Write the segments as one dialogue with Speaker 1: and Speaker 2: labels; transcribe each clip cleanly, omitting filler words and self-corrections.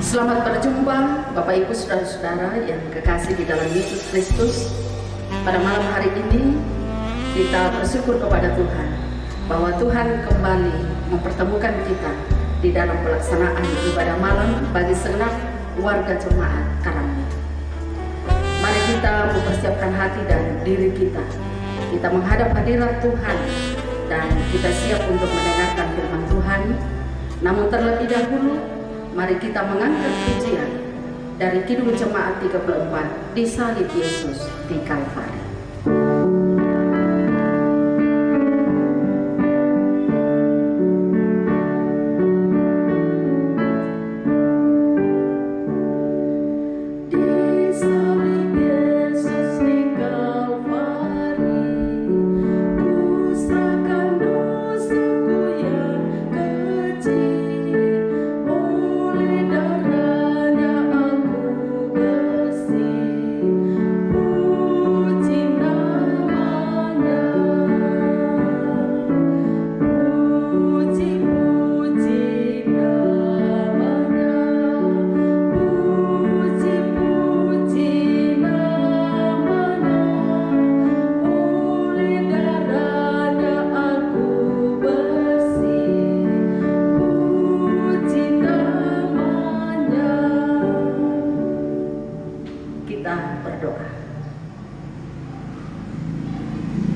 Speaker 1: Selamat berjumpa Bapak Ibu Saudara-saudara yang kekasih di dalam Yesus Kristus. Pada malam hari ini kita bersyukur kepada Tuhan bahwa Tuhan kembali mempertemukan kita di dalam pelaksanaan ibadah malam bagi segenap warga jemaat Karangnya. Mari kita mempersiapkan hati dan diri kita. Kita menghadap hadirat Tuhan dan kita siap untuk mendengarkan firman Tuhan. Namun terlebih dahulu, mari kita mengangkat pujian dari Kidung Jemaat 34, Di Salib Yesus di Kalvari.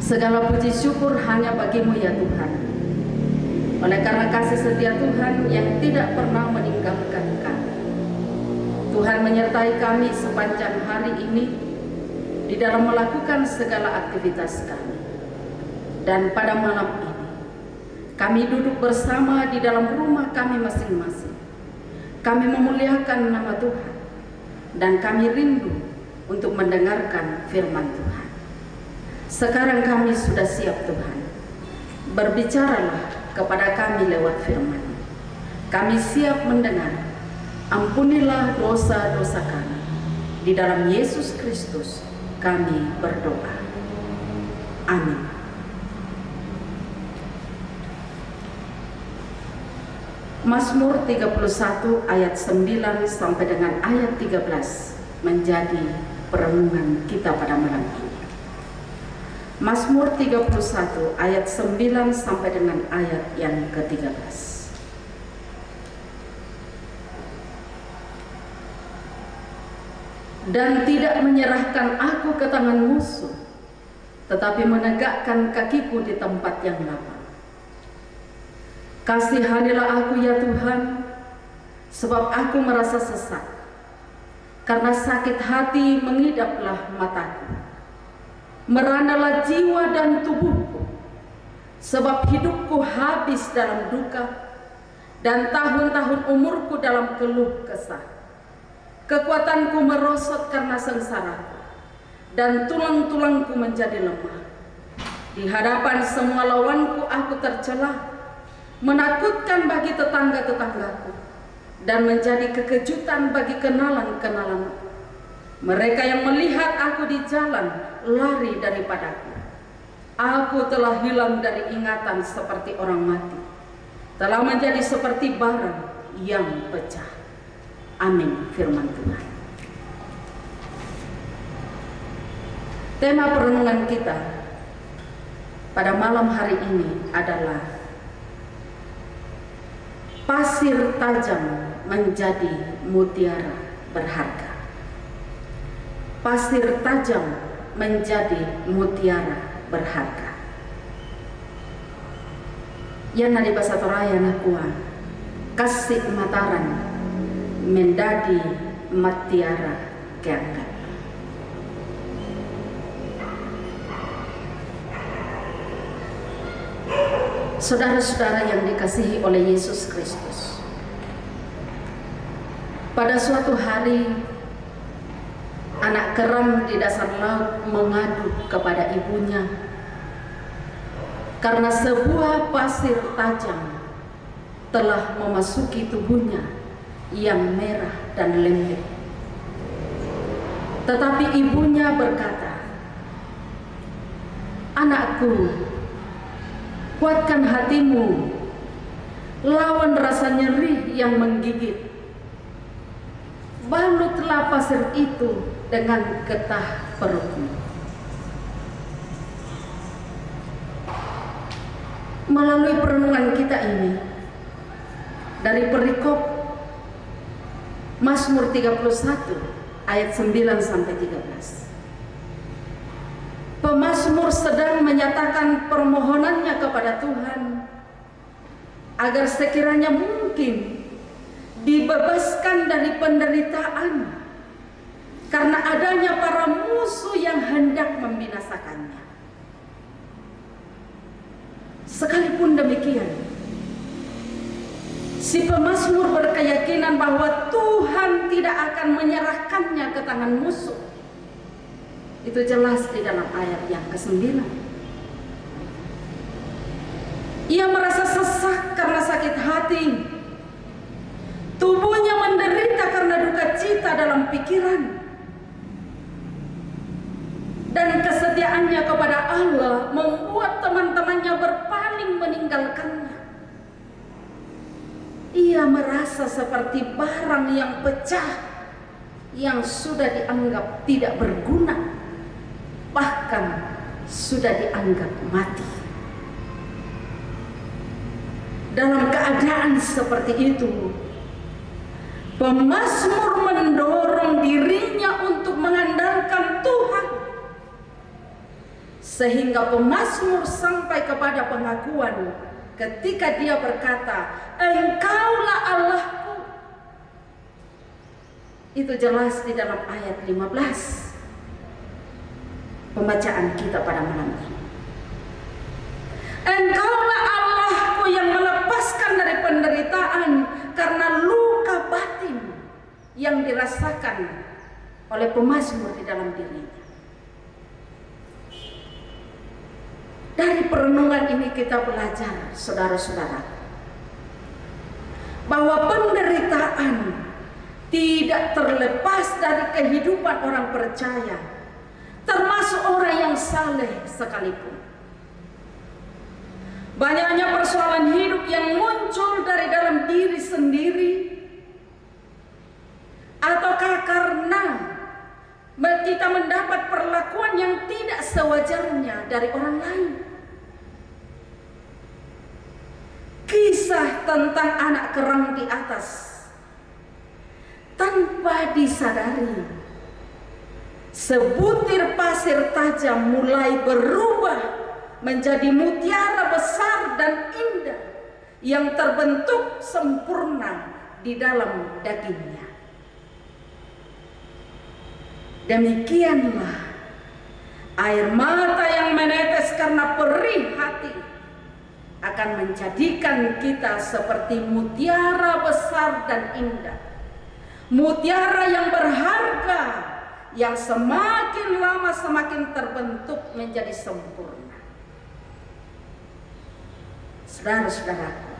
Speaker 1: Segala puji syukur hanya bagimu ya Tuhan. Oleh karena kasih setia Tuhan yang tidak pernah meninggalkan kami. Tuhan menyertai kami sepanjang hari ini di dalam melakukan segala aktivitas kami. Dan pada malam ini kami duduk bersama di dalam rumah kami masing-masing. Kami memuliakan nama Tuhan dan kami rindu untuk mendengarkan firman Tuhan. Sekarang kami sudah siap Tuhan. Berbicaralah kepada kami lewat firman. Kami siap mendengar. Ampunilah dosa-dosa kami. Di dalam Yesus Kristus kami berdoa. Amin. Mazmur 31 ayat 9 sampai dengan ayat 13 menjadi perenungan kita pada malam ini. Mazmur 31 ayat 9 sampai dengan ayat yang ke-13. Dan tidak menyerahkan aku ke tangan musuh, tetapi menegakkan kakiku di tempat yang lapang. Kasihanilah aku ya Tuhan, sebab aku merasa sesat. Karena sakit hati mengidaplah mataku. Meranalah jiwa dan tubuhku, sebab hidupku habis dalam duka, dan tahun-tahun umurku dalam keluh kesah. Kekuatanku merosot karena sengsaraku, dan tulang-tulangku menjadi lemah. Di hadapan semua lawanku aku tercela, menakutkan bagi tetangga-tetanggaku, dan menjadi kekejutan bagi kenalan-kenalanku. Mereka yang melihat aku di jalan lari daripadaku. Aku telah hilang dari ingatan seperti orang mati, telah menjadi seperti barang yang pecah. Amin firman Tuhan. Tema perenungan kita pada malam hari ini adalah pasir tajam menjadi mutiara berharga. Pasir tajam menjadi mutiara berharga. Yang dari bahasa Toraya nakua kasih mataran menjadi mutiara keangkat. Saudara-saudara yang dikasihi oleh Yesus Kristus, pada suatu hari anak kerang di dasar laut mengadu kepada ibunya karena sebuah pasir tajam telah memasuki tubuhnya yang merah dan lembek. Tetapi ibunya berkata, "Anakku, kuatkan hatimu, lawan rasa nyeri yang menggigit. angkutlah pasir itu dengan getah perutmu. Melalui perenungan kita ini dari perikop Mazmur 31 ayat 9 sampai 13. Pemazmur sedang menyatakan permohonannya kepada Tuhan agar sekiranya mungkin dibebaskan dari penderitaan karena adanya para musuh yang hendak membinasakannya. Sekalipun demikian, si pemazmur berkeyakinan bahwa Tuhan tidak akan menyerahkannya ke tangan musuh. Itu jelas di dalam ayat yang ke-9. Ia merasa sesak karena sakit hati. Tubuhnya menderita karena duka cita dalam pikiran. Dan kesetiaannya kepada Allah membuat teman-temannya berpaling meninggalkannya. Ia merasa seperti barang yang pecah, yang sudah dianggap tidak berguna, bahkan sudah dianggap mati. Dalam keadaan seperti itu, pemazmur mendorong dirinya untuk mengandalkan Tuhan, sehingga pemazmur sampai kepada pengakuan ketika dia berkata, "Engkaulah Allahku." Itu jelas di dalam ayat 15 pembacaan kita pada malam ini. Engkaulah Allahku yang melepaskan dari penderitaan karena luka batin yang dirasakan oleh pemazmur di dalam dirinya. Dari perenungan ini kita belajar, saudara-saudara, bahwa penderitaan tidak terlepas dari kehidupan orang percaya, termasuk orang yang saleh sekalipun. Banyaknya persoalan hidup yang muncul dari dalam diri sendiri, ataukah karena kita mendapat perlakuan yang tidak sewajarnya dari orang lain. Kisah tentang anak kerang di atas, tanpa disadari, sebutir pasir tajam mulai berubah menjadi mutiara besar dan indah yang terbentuk sempurna di dalam dagingnya. Demikianlah air mata yang menetes karena perih hati akan menjadikan kita seperti mutiara besar dan indah, mutiara yang berharga, yang semakin lama semakin terbentuk menjadi sempurna. Saudara-saudaraku,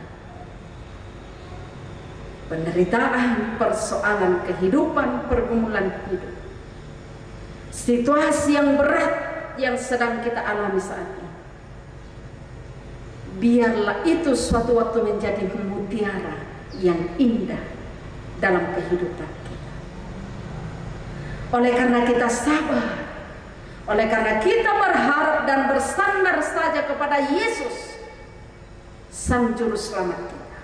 Speaker 1: penderitaan, persoalan kehidupan, pergumulan hidup, situasi yang berat yang sedang kita alami saat ini, biarlah itu suatu waktu menjadi mutiara yang indah dalam kehidupan kita. Oleh karena kita sabar, oleh karena kita berharap dan bersandar saja kepada Yesus, Sang Juru Selamat kita,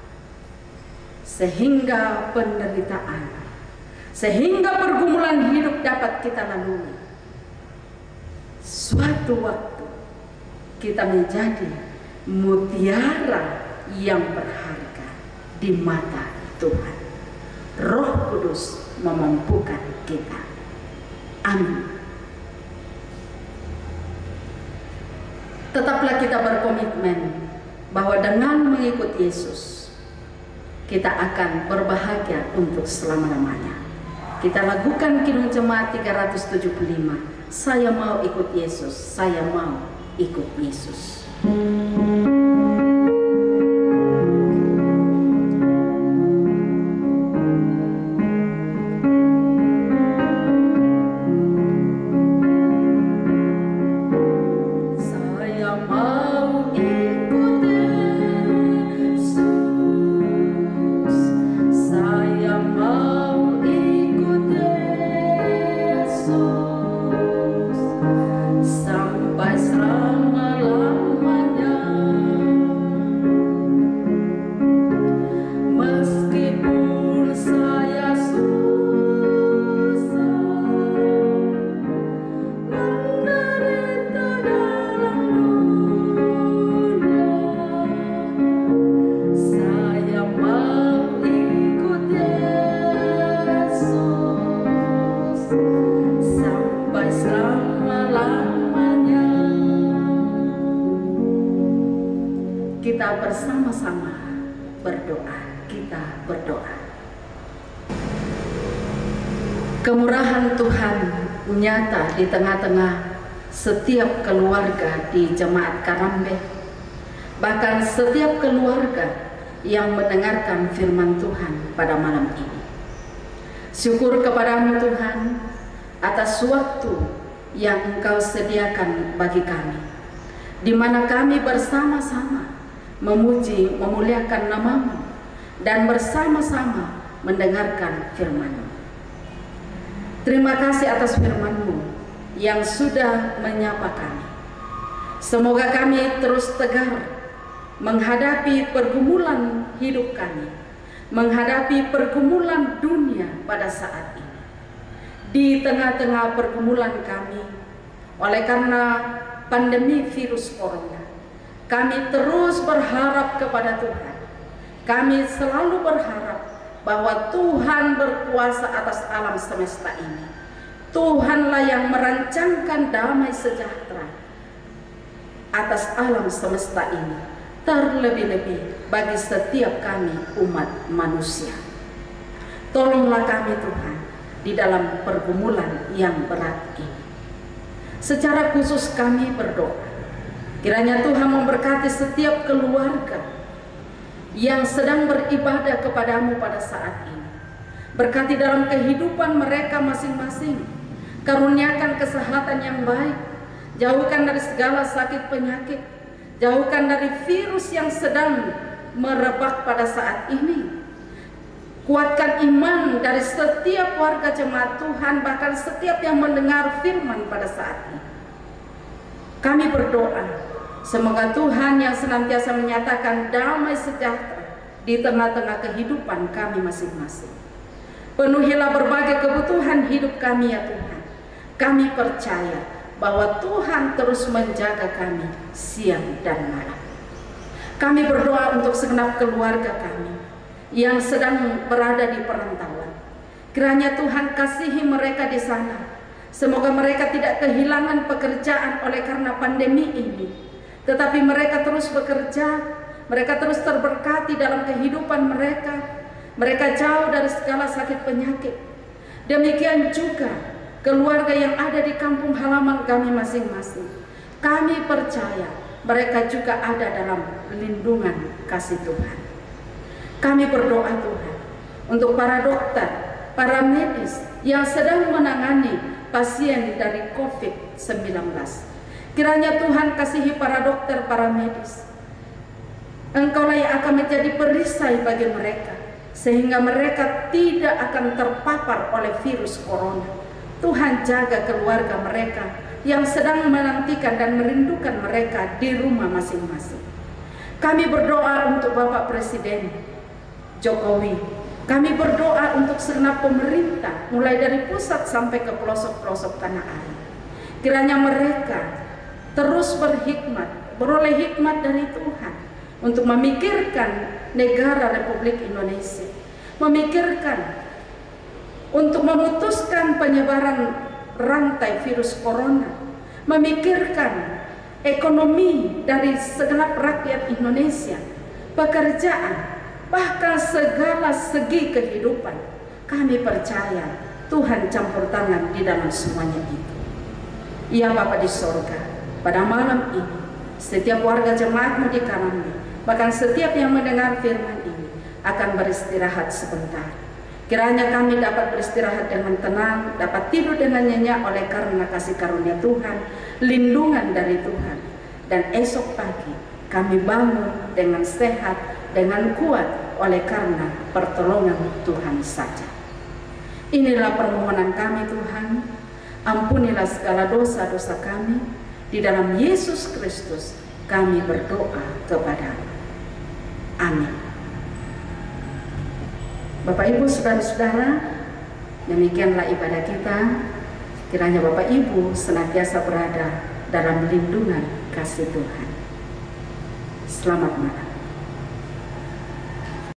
Speaker 1: sehingga penderitaan, sehingga pergumulan hidup dapat kita lalui. Suatu waktu kita menjadi mutiara yang berharga di mata Tuhan. Roh Kudus memampukan kita. Amin. Tetaplah kita berkomitmen bahwa dengan mengikut Yesus, kita akan berbahagia untuk selama-lamanya. Kita lakukan Kidung Jemaat 375. Saya mau ikut Yesus, saya mau ikut Yesus.
Speaker 2: Saya mau ikut
Speaker 1: Kemurahan Tuhan nyata di tengah-tengah setiap keluarga di Jemaat Karambe, bahkan setiap keluarga yang mendengarkan firman Tuhan pada malam ini. Syukur kepadamu Tuhan atas waktu yang Engkau sediakan bagi kami, di mana kami bersama-sama memuji, memuliakan nama-Mu dan bersama-sama mendengarkan firman-Mu. Terima kasih atas firman-Mu yang sudah menyapa kami. Semoga kami terus tegar menghadapi pergumulan hidup kami, menghadapi pergumulan dunia pada saat ini. Di tengah-tengah pergumulan kami, oleh karena pandemi virus corona, kami terus berharap kepada Tuhan. Kami selalu berharap bahwa Tuhan berkuasa atas alam semesta ini. Tuhanlah yang merancangkan damai sejahtera atas alam semesta ini, terlebih-lebih bagi setiap kami umat manusia. Tolonglah kami Tuhan di dalam pergumulan yang berat ini. Secara khusus kami berdoa, kiranya Tuhan memberkati setiap keluarga yang sedang beribadah kepadamu pada saat ini. Berkati dalam kehidupan mereka masing-masing. Karuniakan kesehatan yang baik. Jauhkan dari segala sakit penyakit. Jauhkan dari virus yang sedang merebak pada saat ini. Kuatkan iman dari setiap warga jemaat Tuhan, bahkan setiap yang mendengar firman pada saat ini. Kami berdoa, semoga Tuhan yang senantiasa menyatakan damai sejahtera di tengah-tengah kehidupan kami masing-masing. Penuhilah berbagai kebutuhan hidup kami ya Tuhan. Kami percaya bahwa Tuhan terus menjaga kami siang dan malam. Kami berdoa untuk segenap keluarga kami yang sedang berada di perantauan. Kiranya Tuhan kasihi mereka di sana. Semoga mereka tidak kehilangan pekerjaan oleh karena pandemi ini, tetapi mereka terus bekerja, mereka terus terberkati dalam kehidupan mereka. Mereka jauh dari segala sakit penyakit. Demikian juga keluarga yang ada di kampung halaman kami masing-masing. Kami percaya mereka juga ada dalam lindungan kasih Tuhan. Kami berdoa Tuhan untuk para dokter, para medis yang sedang menangani pasien dari COVID-19. Kiranya Tuhan kasihi para dokter, para medis. Engkaulah yang akan menjadi perisai bagi mereka, sehingga mereka tidak akan terpapar oleh virus corona. Tuhan jaga keluarga mereka yang sedang menantikan dan merindukan mereka di rumah masing-masing. Kami berdoa untuk Bapak Presiden Jokowi. Kami berdoa untuk segenap pemerintah, mulai dari pusat sampai ke pelosok-pelosok tanah air. Kiranya mereka terus berhikmat, beroleh hikmat dari Tuhan untuk memikirkan negara Republik Indonesia, memikirkan untuk memutuskan penyebaran rantai virus corona, memikirkan ekonomi dari segenap rakyat Indonesia, pekerjaan, bahkan segala segi kehidupan. Kami percaya Tuhan campur tangan di dalam semuanya itu. Ya Bapa di sorga, pada malam ini setiap warga jemaat-Mu di Karambe, bahkan setiap yang mendengar firman ini akan beristirahat sebentar. Kiranya kami dapat beristirahat dengan tenang, dapat tidur dengan nyenyak oleh karena kasih karunia Tuhan, lindungan dari Tuhan. Dan esok pagi kami bangun dengan sehat, dengan kuat oleh karena pertolongan Tuhan saja. Inilah permohonan kami Tuhan, ampunilah segala dosa-dosa kami. Di dalam Yesus Kristus kami berdoa kepada-Mu. Amin. Bapak Ibu saudara-saudara, demikianlah ibadah kita. Kiranya Bapak Ibu senantiasa berada dalam lindungan kasih Tuhan. Selamat malam.